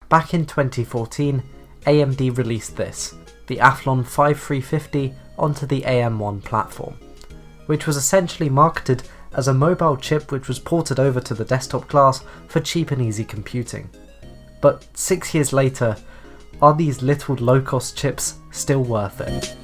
Back in 2014, AMD released this, the Athlon 5350 onto the AM1 platform, which was essentially marketed as a mobile chip which was ported over to the desktop class for cheap and easy computing. But 6 years later, are these little low-cost chips still worth it?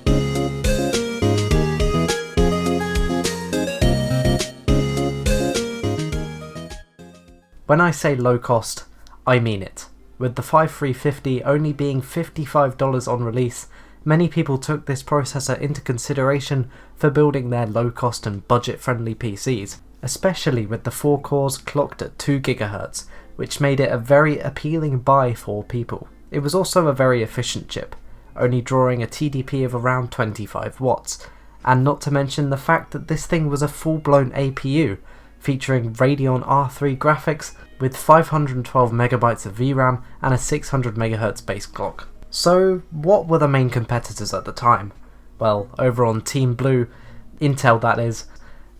When I say low cost, I mean it. With the 5350 only being $55 on release, many people took this processor into consideration for building their low-cost and budget-friendly PCs, especially with the 4 cores clocked at 2 GHz, which made it a very appealing buy for people. It was also a very efficient chip, only drawing a TDP of around 25 watts, and not to mention the fact that this thing was a full-blown APU, featuring Radeon R3 graphics with 512MB of VRAM and a 600MHz base clock. So what were the main competitors at the time? Well, over on Team Blue, Intel that is,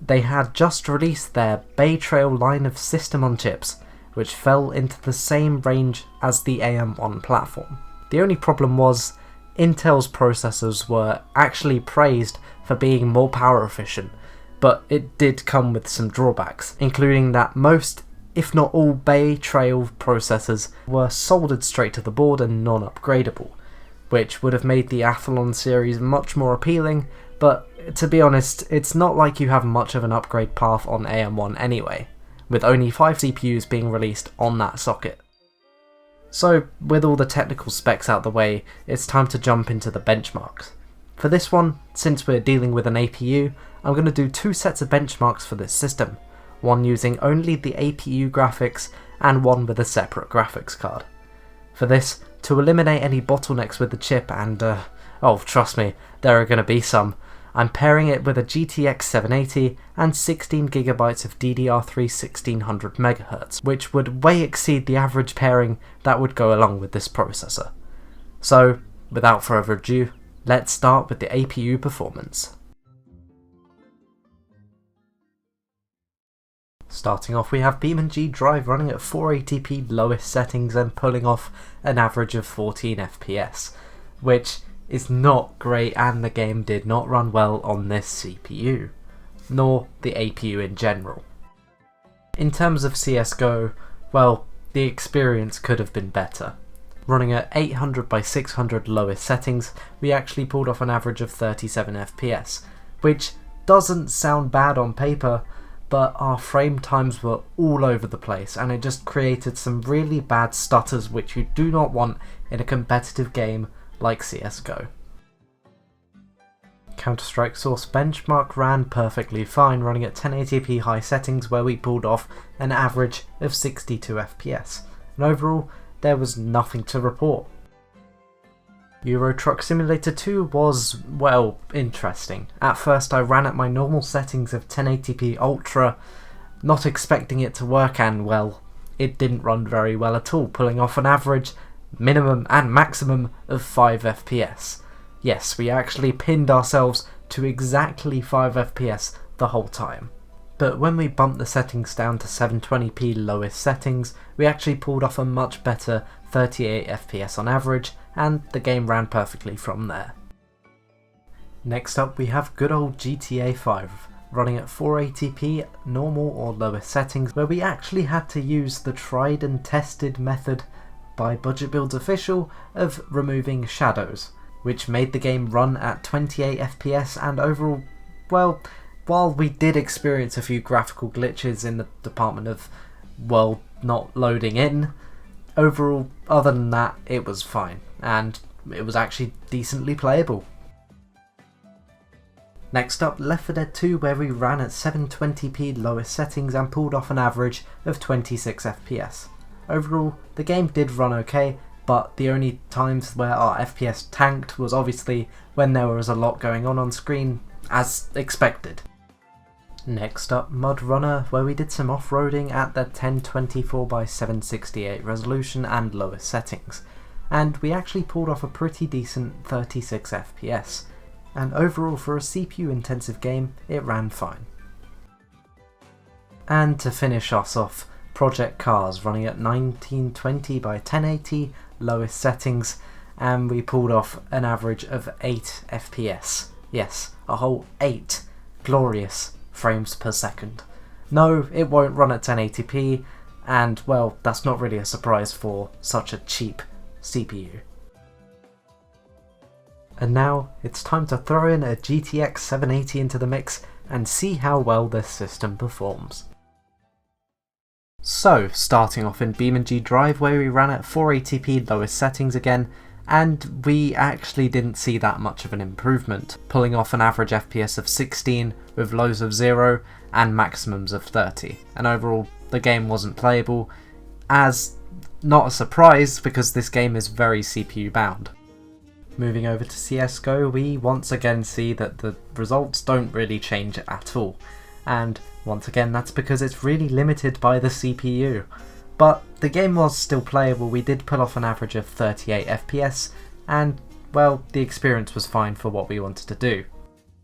they had just released their Bay Trail line of system-on-chips, which fell into the same range as the AM1 platform. The only problem was, Intel's processors were actually praised for being more power efficient, but it did come with some drawbacks, including that most, if not all, Bay Trail processors were soldered straight to the board and non-upgradable, which would have made the Athlon series much more appealing, but to be honest, it's not like you have much of an upgrade path on AM1 anyway, with only 5 CPUs being released on that socket. So, with all the technical specs out the way, it's time to jump into the benchmarks. For this one, since we're dealing with an APU, I'm going to do 2 sets of benchmarks for this system, one using only the APU graphics and one with a separate graphics card. For this, to eliminate any bottlenecks with the chip and, oh trust me, there are going to be some, I'm pairing it with a GTX 780 and 16GB of DDR3 1600MHz, which would way exceed the average pairing that would go along with this processor. So, without further ado, let's start with the APU performance. Starting off, we have BeamNG Drive running at 480p lowest settings and pulling off an average of 14 FPS, which is not great, and the game did not run well on this CPU, nor the APU in general. In terms of CSGO, well, the experience could have been better. Running at 800x600 lowest settings, we actually pulled off an average of 37 FPS, which doesn't sound bad on paper, but our frame times were all over the place and it just created some really bad stutters which you do not want in a competitive game like CSGO. Counter-Strike Source benchmark ran perfectly fine, running at 1080p high settings where we pulled off an average of 62 FPS, and overall there was nothing to report. Euro Truck Simulator 2 was, well, interesting. At first I ran at my normal settings of 1080p Ultra, not expecting it to work, and well, it didn't run very well at all, pulling off an average, minimum and maximum of 5 FPS. Yes, we actually pinned ourselves to exactly 5 FPS the whole time. But when we bumped the settings down to 720p lowest settings, we actually pulled off a much better 38 FPS on average, and the game ran perfectly from there. Next up we have good old GTA 5, running at 480p normal or lowest settings, where we actually had to use the tried and tested method by Budget Builds Official of removing shadows, which made the game run at 28 FPS, and overall, well, while we did experience a few graphical glitches in the department of, well, not loading in, overall, other than that, it was fine, and it was actually decently playable. Next up, Left 4 Dead 2, where we ran at 720p lowest settings and pulled off an average of 26 FPS. Overall, the game did run okay, but the only times where our FPS tanked was obviously when there was a lot going on screen, as expected. Next up, Mud Runner, where we did some off-roading at the 1024x768 resolution and lowest settings, and we actually pulled off a pretty decent 36 FPS, and overall for a CPU intensive game, it ran fine. And to finish us off, Project Cars running at 1920 by 1080, lowest settings, and we pulled off an average of 8 FPS. Yes, a whole 8 glorious frames per second. No, it won't run at 1080p, and well, that's not really a surprise for such a cheap CPU. And now it's time to throw in a GTX 780 into the mix and see how well this system performs. So, starting off in BeamNG Drive, where we ran at 480p lowest settings again, and we actually didn't see that much of an improvement, pulling off an average FPS of 16 with lows of 0 and maximums of 30, and overall the game wasn't playable, as not a surprise because this game is very CPU bound. Moving over to CSGO, we once again see that the results don't really change at all, and once again that's because it's really limited by the CPU. But the game was still playable. We did pull off an average of 38 FPS, and well, the experience was fine for what we wanted to do.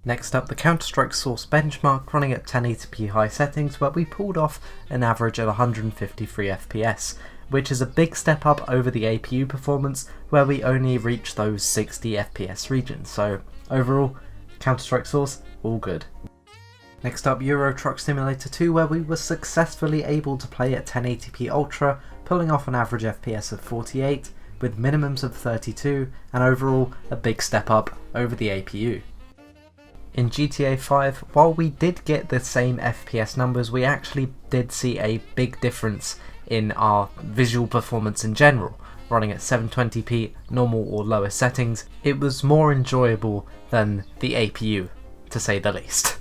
Next up, the Counter-Strike Source benchmark running at 1080p high settings, where we pulled off an average of 153 FPS, which is a big step up over the APU Performance, where we only reach those 60 FPS regions. So overall, Counter-Strike Source, all good. Next up, Euro Truck Simulator 2, where we were successfully able to play at 1080p Ultra, pulling off an average FPS of 48, with minimums of 32, and overall a big step up over the APU. In GTA 5, while we did get the same FPS numbers, we actually did see a big difference in our visual performance in general. Running at 720p normal or lower settings, it was more enjoyable than the APU, to say the least.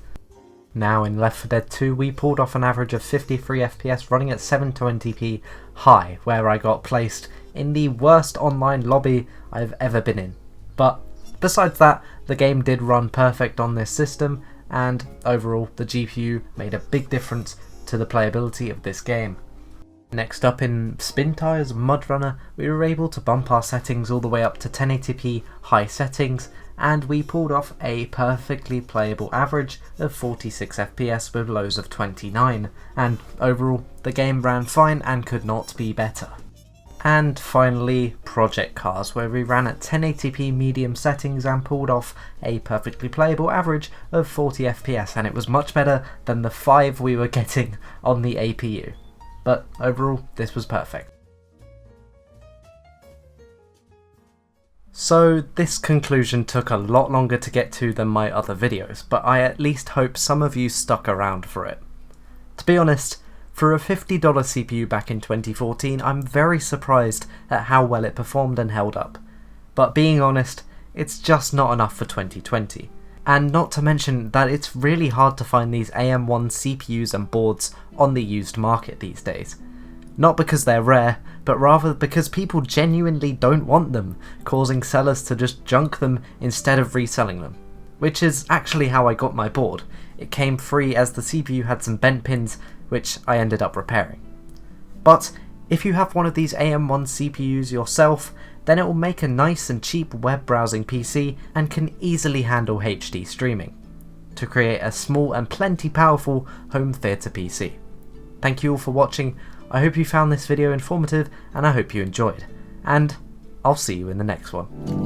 Now in Left 4 Dead 2, we pulled off an average of 53 FPS running at 720p high, where I got placed in the worst online lobby I've ever been in. But besides that, the game did run perfect on this system, and overall the GPU made a big difference to the playability of this game. Next up, in Spin Tires Mudrunner, we were able to bump our settings all the way up to 1080p high settings, and we pulled off a perfectly playable average of 46 FPS with lows of 29, and overall the game ran fine and could not be better. And finally, Project Cars, where we ran at 1080p medium settings and pulled off a perfectly playable average of 40 FPS, and it was much better than the 5 we were getting on the APU. But overall, this was perfect. So this conclusion took a lot longer to get to than my other videos, but I at least hope some of you stuck around for it. To be honest, for a $50 CPU back in 2014, I'm very surprised at how well it performed and held up. But being honest, it's just not enough for 2020. And not to mention that it's really hard to find these AM1 CPUs and boards on the used market these days. Not because they're rare, but rather because people genuinely don't want them, causing sellers to just junk them instead of reselling them. Which is actually how I got my board. It came free as the CPU had some bent pins, which I ended up repairing. But if you have one of these AM1 CPUs yourself, then it will make a nice and cheap web browsing PC and can easily handle HD streaming, to create a small and plenty powerful home theatre PC. Thank you all for watching. I hope you found this video informative and I hope you enjoyed, and I'll see you in the next one.